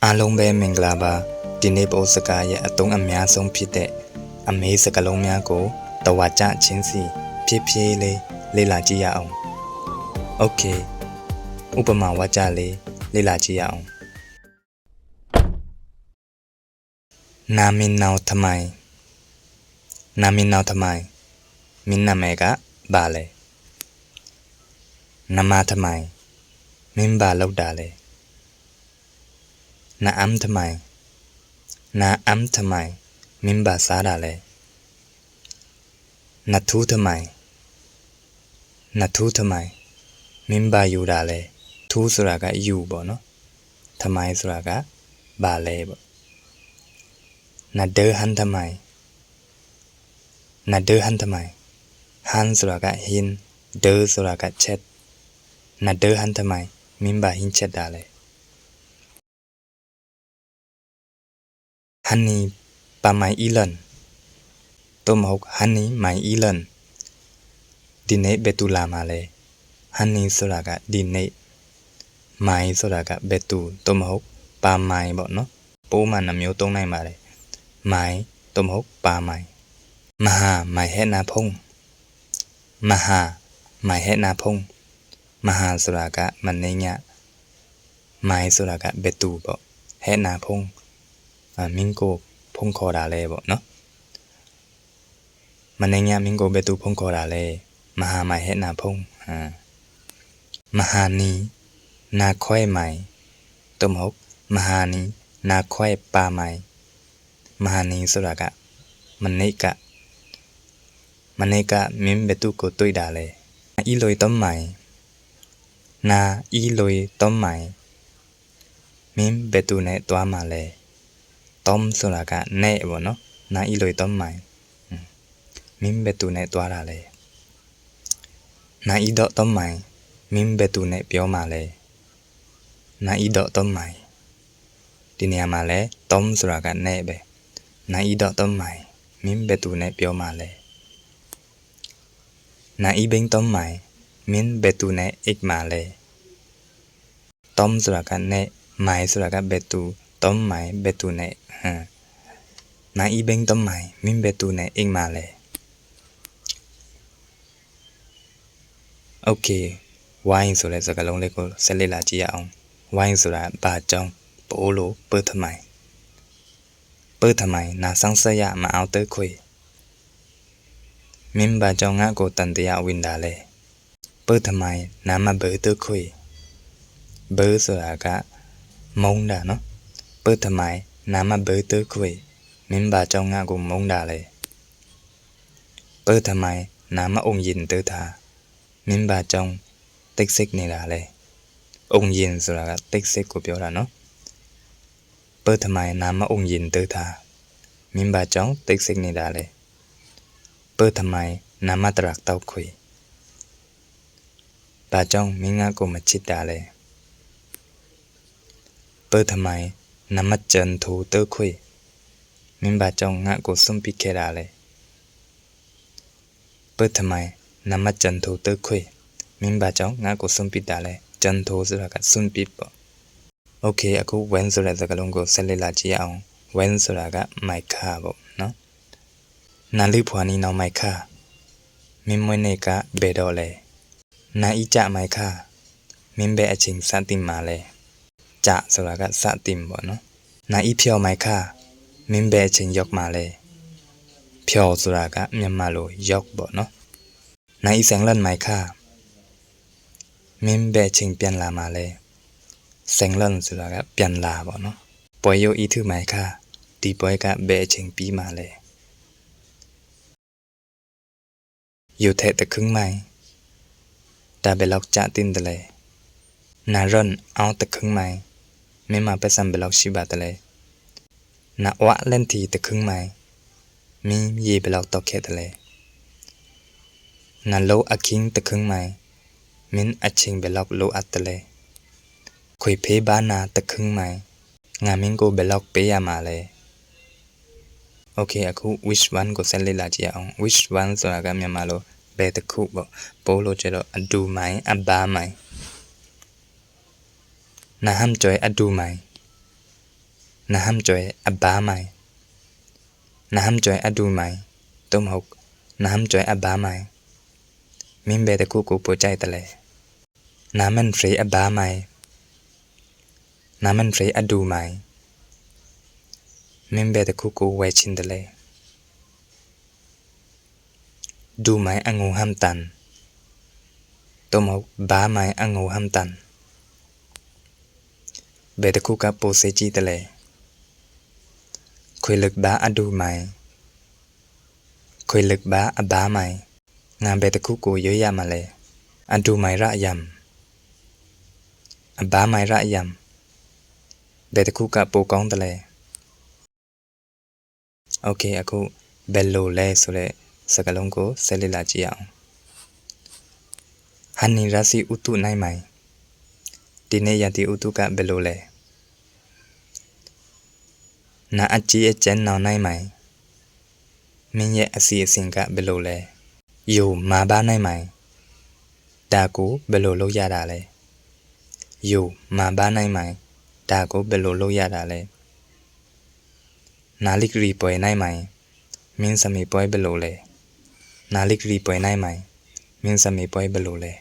အားလုံးပဲမင်္ဂလာပါဒီနေ့ပို့စကားရဲ့အသုံးအများဆုံးဖြစ်တဲ့အမေးစကားလုံးများကိုတဝါကျချင်းစီဖြည်းဖြည်းလေးလေ့လာကြည့်ရအောင်โอเคဥပမာဝါကျလေးလေ့လာကြည့်ရအောင်နာမည်နောက်ထမိုင်နာမည်နောက်ထမိုင်မင်းနာမည်ကဘာလဲနမထမိုင်မင်းဘာလောက်တာလဲနာအမ်ထမိုင်နာအမ်ထမိုင်မင်းဘာစားတာလဲနထူးထမိုင်နထူးထမိုင်မင်းဘာယူတာလဲထူးဆိုတာကယူပေါ့နော်ထမိုင်ဆိုတာကဘာလဲပေါ့နဒဟန်ထမိုင်နဒဟန်ထမိုင်ဟန်ဆိုတာကဟင်းဒဆိုတာကချက်နဒဟန်ထမိုင်မင်းဘာဟင်းချက်တာလဲHoney pa mai ilan Tôi mà học honey mai ilan Đi nế bê tu làm à lê Honey số là cả đi nế Mai số là cả bê tu Tôi mà học pa mai bọn nó Bố mà nằm yếu tố này mà lê Mai tôi mà học pa mai Maha mai hết na phong Maha mai hết na phong Maha số là cả mình nê nhạ Mai số là cả bê tu bọn Hết na phongမင်းကိုဖုန်းခေါ်တာလဲပေါ့နော်မနေ့ညမင်းကိုဘယ်သူဖုန်းခေါ်တာလဲမဟာမိုင်ဟဲ့နာဖုန်းမဟာနီနာခွဲမိုင်တုံးဟုတ်မဟာနီနာခွဲပါမိုင်မဟာနီဆိုတာကမနေ့ကမင်းဘယ်သူကိုတွေ့တာလဲအီလွေတုံးမိုင်နာအီလွေတုံးမိုင်မင်းဘယ်သူနဲ့တွားမှာလဲTomဆိုတာကနဲ့ပေါ့နော်နာအီလွေတုံးမိုင်မင်းဘယ်သူနဲ့တွားတာလဲနာအီတော့တုံးမိုင်မင်းဘယ်သူနဲ့ပြောမှာလဲနာအီတော့တုံးမိုင်ဒီနေရာမှာလဲ Tom ဆိုတာကနဲ့ပဲနာအီတော့တုံးမိုင်မင်းဘယ်သူနဲ့ပြောမှာလဲနာအီဘင်းတုံးမိုင်မင်းဘယ်သူနဲ့အိတ်မှာလဲ Tom ဆိုတာကနဲ့မိုင်ဆိုတာကဘယ်သူတုံးမိုင်ဘယ်သူနဲ့နာအီဘင်းတုံးမိုင်မင်းဘယ်သူနဲ့အိမ်မှာလဲโอเคဝိုင်းဆိုတဲ့စကားလုံးလေးကိုဆက်လက်လာကြည့်ရအောင်ဝိုင်းဆိုတာဘာကြောင့်ပိုးလို့ปื้ทำไมနာဆောင်ဆက်ရမအောင်တခွေမင်းဘာကြောင့်ငါ့ကိုတန်တရားဝင်တာလဲปื้ทำไมနာမဘေတခွေဘေဆိုတာကမုန်းတာနော်ปื้ทำไมနာမဘေတခွေမင်းဘာကြောင့်ငါ့ကိုမုန်းတာလဲปื้ทำไมနာမအုံရင်တတာမင်းဘာကြောင့်တိတ်ဆိတ်နေတာလဲအုံရင်ဆိုတာကတိတ်ဆိတ်ကိုပြောတာနော်ปื้ทำไมနာမအုံရင်တတာမင်းဘာကြောင့်တိတ်ဆိတ်နေတာလဲปื้ทำไมနာမတရက်တောက်ခွေဘာကြောင့်မင်းငါ့ကိုမချစ်တာလဲปื้ทำไมနာမကြံထူတခွေမင်းဘာကြောင့်ငါ့ကိုစွန့်ပစ်ခဲ့တာလဲปื้ทำไมနာမကြံထူတခွေမင်းဘာကြောင့်ငါ့ကိုစွန့်ပစ်တာလဲကြံထူဆိုတာကစွန့်ပစ်ပေါ့โอเคအခု when ဆိုတဲ့စကားလုံးကိုဆက်လက်လာကြည့်အောင် when ဆိုတာကမိုက်ခါပေါ့နော်နာလိဖွာနီနောက်မိုက်ခါမင်းမွေးနေ့ကဘယ်တော့လဲနာဤကြမိုက်ခါမင်းဘယ်အချိန်စတင်မှာလဲကြဆိုတာကစတင်ပေါ့နော်နာဤဖြော်မိုက်ခါမင်းဘယ်အချိန်ရောက်မှာလဲဖြော်ဆိုတာကမြန်မာလိုရောက်ပေါ့နော်နာဤဆိုင်လန်မိုက်ခါမင်းဘယ်အချိန်ပြန်လာမှာလဲဆိုင်လန်ဆိုတာကပြန်လာပေါ့နော်ပွဲရိုးဤထုမိုက်ခါဒီပွဲကဘယ်အချိန်ပြီးမှာလဲอยู่แถแต่ครึ่งไม้แต่เบลอกจะตินตะเลยนาร่อนเอาแต่ครึ่งไม้ไม่มาไปซ้ำเบลอกชิบะตะเลยนาวะเล่นทีแต่ครึ่งไม้มียีเบลอกตอกแค่ตะเลยนาโลอาคิงแต่ครึ่งไม้มินอาชิงเบลอกโลอัตตะเลยคุยเพบ้านาแต่ครึ่งไม้งามิงโกเบลอกเปียมาเลยโอเคအခု which one ကိုဆက်လက်လာကြည့်အောင် which one ဆိုတာကမြန်မာလိုဘယ်တစ်ခုပေါ့ပိုးလို့ကျတော့အဒူမိုင်အဘာမိုင်နာဟမ်ကျွဲအဒူမိုင် နာဟမ်ကျွဲအဘာမိုင်နာဟမ်ကျွဲအဒူမိုင်သို့မဟုတ်နာဟမ်ကျွဲအဘာမိုင်မင်းဘယ်တစ်ခုကိုပို့ကြိုက်တယ်လဲနာမန်ဖရီအဘာမိုင်နာမန်ဖရီအဒူမိုင်မင်းဘယ်တစ်ခုကိုဝယ်ချင်တယ်လဲဒူမိုင်အငုံဟမ်တန်သို့မဟုတ်ဘာမိုင်အငုံဟမ်တန်ဘယ်တစ်ခုကပိုစေကြည့်တယ်လဲခွေlựcဘာအဒူမိုင်ခွေlựcဘာအဘာမိုင်ငါဘယ်တစ်ခုကိုရွေးရမှာလဲအဒူမိုင်ရယမ်အဘာမိုင်ရယမ်ဘယ်တစ်ခုကပိုကောင်းတယ်လဲโอเคအခုဘယ်လိုလဲဆိုတဲ့စကားလုံးကိုဆက်လက်လာကြည့်အောင်ဟန်နီရာစီဥတုနိုင်မိုင်ဒီနေ့ရတဲ့ဥတုကဘယ်လိုလဲနာအကြီးအကျဉ်းနောင်နိုင်မိုင်မင်းရဲ့အစီအစဉ်ကဘယ်လိုလဲယိုမာဘာနိုင်မိုင်ဒါကိုဘယ်လိုလုပ်ရတာလဲယိုမာဘာနိုင်မိုင်ဒါကိုဘယ်လိုလုပ်ရတာလဲနာလိကရီပွဲနိုင်မိုင်မင်းစမေပွဲဘယ်လိုလဲနာလိကရီပွဲနိုင်မိုင်မင်းစမေပွဲဘယ်လိုလဲ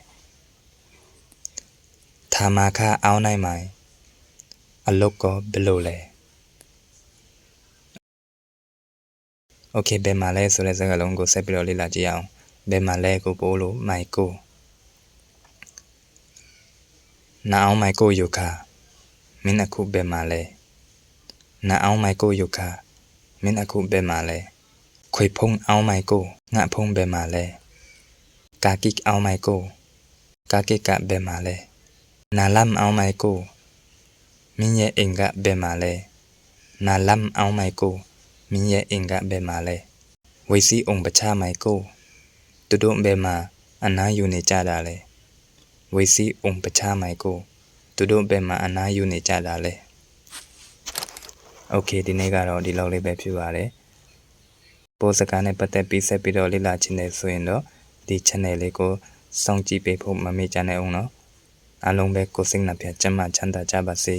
ထာမာခအောင်နိုင်မိုင်အလုတ်ကောဘယ်လိုလဲโอเคဘယ်မှာလဲဆိုတဲ့စကားလုံးကိုဆက်ပြီးတော့လေ့လာကြည့်အောင်ဘယ်မှာလဲကိုပို့လို့မိုင်ကိုနာအောင်မိုင်ကိုယုခာမင်းအခုဘယ်မှာလဲနာအောင်မိုင်ကိုယုခာမင်းအခုဘယ်မှာလဲခွေဖုံအောင်မိုင်ကိုငါဖုံဘယ်မှာလဲကာကိကအောင်မိုင်ကိုကာကိကဘယ်မှာလဲနာလမ်အောင်မိုင်ကိုမင်းရဲ့အိမ်ကဘယ်မှာလဲနာလမ်အောင်မိုင်ကိုမင်းရဲ့အိမ်ကဘယ်မှာလဲဝိစီအောင်ပချမိုင်ကိုသူတို့ဘယ်မှာအနားယူနေကြတာလဲဝိစီအောင်ပချမိုင်ကိုသူတို့ဘယ်မှာအနားယူနေကြတာလဲโอเคဒီနေ့ကတော့ဒီလောက်လေးပဲဖြစ်ပါတယ်ပို့စကားနဲ့ပတ်သက်ပြီးဆက်ပြီးတော့လေ့လာခြင်းနဲ့ဆိုရင်တော့ဒီ channel လေးကိုစောင့်ကြည့်ပေးဖို့မမေ့ကြနဲ့အောင်နော်အားလုံးပဲကိုယ်စိတ်နှပြကျန်းမာချမ်းသာကြပါစေ